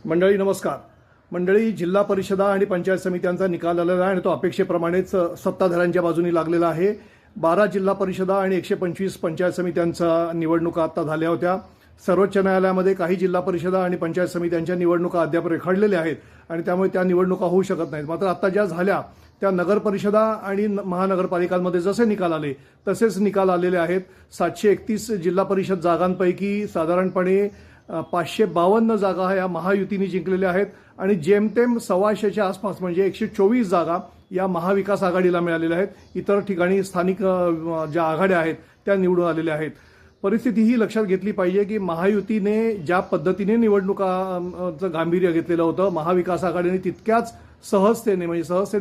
मंडळी नमस्कार. मंडळी, जिल्हा परिषदा आणि पंचायत समित्यांचा निकाल आलेला आहे आणि तो अपेक्षेप्रमाणेच सत्ताधाऱ्यांच्या बाजूने लागलेला आहे. 12 जिल्हा परिषदा आणि 125 पंचायत समित्यांच्या निवडणुका आता झाल्या होत्या. सर्वोच्च न्यायालयामध्ये काही जिल्हा परिषदा आणि पंचायत समित्यांच्या निवडणुका अद्याप रेखाडलेल्या आहेत आणि त्यामुळे त्या निवडणुका होऊ शकत नाहीत. मात्र आता ज्या झाल्या त्या नगर परिषदा आणि महानगरपालिकांमध्ये जसे निकाल आले तसेच निकाल आलेले आहेत. 731 जिल्हा परिषद जागांपैकी साधारणपणे 552 जागा या महायुतीने जिंकलेल्या आहेत आणि जेमतेम 125च्या आसपास म्हणजे 124 जागा या महाविकास आघाडीला मिळालेल्या आहेत. इतर ठिकाणी स्थानिक ज्या आघाड्या आहेत त्या निवडून आलेल्या आहेत. परिस्थिती ही लक्षात घेतली पाहिजे की महायुतीने ज्या पद्धतीने निवडणुकांचं गांभीर्य घेतलेलं होतं, महाविकास आघाडीने तितक्याच सहजतेने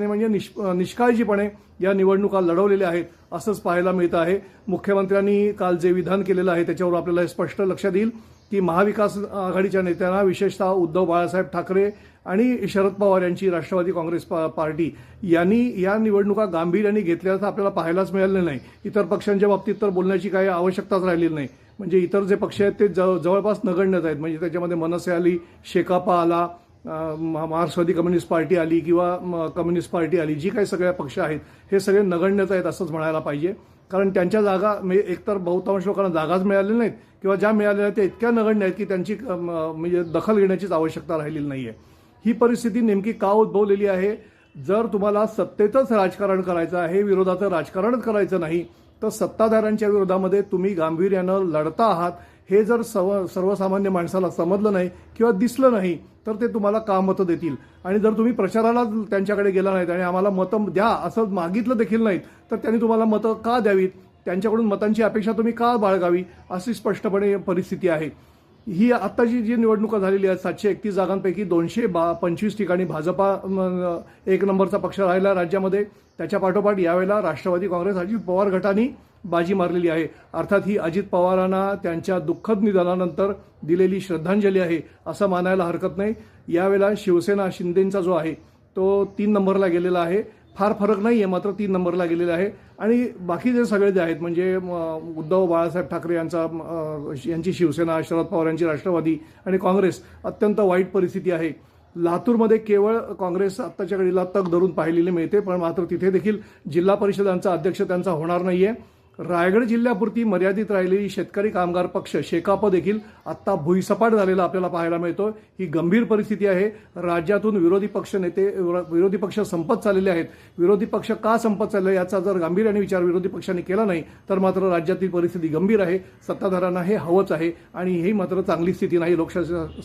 म्हणजे निष्काळजीपणे या निवडणुका लढवलेल्या आहेत असंच पाहायला मिळतं आहे. मुख्यमंत्र्यांनी काल जे विधान केलेलं आहे त्याच्यावर आपल्याला हे स्पष्ट लक्षात येईल की महाविकास आघाडीच्या नेत्यांना, विशेषतः उद्धव बाळासाहेब ठाकरे आणि शरद पवार यांची राष्ट्रवादी काँग्रेस पार्टी यांनी या निवडणुका गांभीर्याने घेतल्याचं आपल्याला पाहायलाच मिळालेलं नाही. इतर पक्षांच्या बाबतीत तर बोलण्याची काही आवश्यकताच राहिलेली नाही. म्हणजे इतर जे पक्ष आहेत ते जवळपास नगण्यच आहेत. म्हणजे त्याच्यामध्ये मनसे आली, शेकापा आला, मार्क्सवादी कम्युनिस्ट पार्टी आली किंवा कम्युनिस्ट पार्टी आली, जी काही सगळे पक्ष आहेत हे सगळे नगण्यच आहेत असंच म्हणायला पाहिजे. कारण त्यांच्या जागा एकतर बहुतांश लोकांना जागाच मिळालेल्या नाहीत किंवा ज्या मिळालेल्या आहेत त्या इतक्या नगण्य आहेत की त्यांची म्हणजे दखल घेण्याचीच आवश्यकता राहिलेली नाही आहे. ही परिस्थिती नेमकी का उद्भवलेली आहे? जर तुम्हाला सत्तेतच राजकारण करायचं आहे, विरोधाचं राजकारणच करायचं नाही, तर सत्ताधाऱ्यांच्या विरोधामध्ये तुम्ही गांभीर्यानं लढता आहात हे जर सर्वसामान्य माणसाला समजलं नाही किंवा दिसलं नाही तर ते तुम्हाला का मतं देतील? आणि जर तुम्ही प्रचाराला त्यांच्याकडे गेला नाहीत आणि आम्हाला मतं द्या असं मागितलं देखील नाहीत तर त्यांनी तुम्हाला मतं का द्यावीत? त्यांच्याकडून मतांची अपेक्षा तुम्ही का बाळगावी? अशी स्पष्टपणे परिस्थिती आहे. ही आत्ताची जी निवडणुका झालेली आहेत 731 जागांपैकी 225 ठिकाणी भाजपा एक नंबरचा पक्ष राहिला राज्यामध्ये. त्याच्या पाठोपाठ यावेळेला राष्ट्रवादी काँग्रेस अजित पवार गटाने बाजी मारलेली आहे. अर्थात ही अजित पवारांना त्यांच्या दुःखद निधनानंतर दिलेली श्रद्धांजली आहे असं मानायला हरकत नाही. यावेळेला शिवसेना शिंदेंचा जो आहे तो 3 नंबरला गेलेला आहे. फार फरक नाही आहे, मात्र 3 नंबरला गेलेला आहे. आणि बाकी जे सगळे जे आहेत म्हणजे उद्धव बाळासाहेब ठाकरे यांची शिवसेना, शरद पवार यांची राष्ट्रवादी आणि काँग्रेस अत्यंत वाईट परिस्थिती आहे. लातूरमध्ये केवळ काँग्रेस आत्ताच्या घडीला तग धरून पाहिलेली मिळते, पण मात्र तिथे देखील जिल्हा परिषदांचा अध्यक्ष त्यांचा होणार नाहीये. रायगड जिल्ह्यापुरती मर्यादित राहिलेली शेतकरी कामगार पक्ष शेकाप देखील आत्ता भुईसपाट झालेला आपल्याला पाहायला मिळतो. ही गंभीर परिस्थिती आहे. राज्यातून विरोधी पक्ष संपत चाललेले आहेत. विरोधी पक्ष का संपत चालले याचा जर गांभीर्याने विचार विरोधी पक्षांनी केला नाही तर मात्र राज्यातील परिस्थिती गंभीर आहे. सत्ताधाऱ्यांना हे हवंच आहे आणि ही मात्र चांगली स्थिती नाही लोकशाही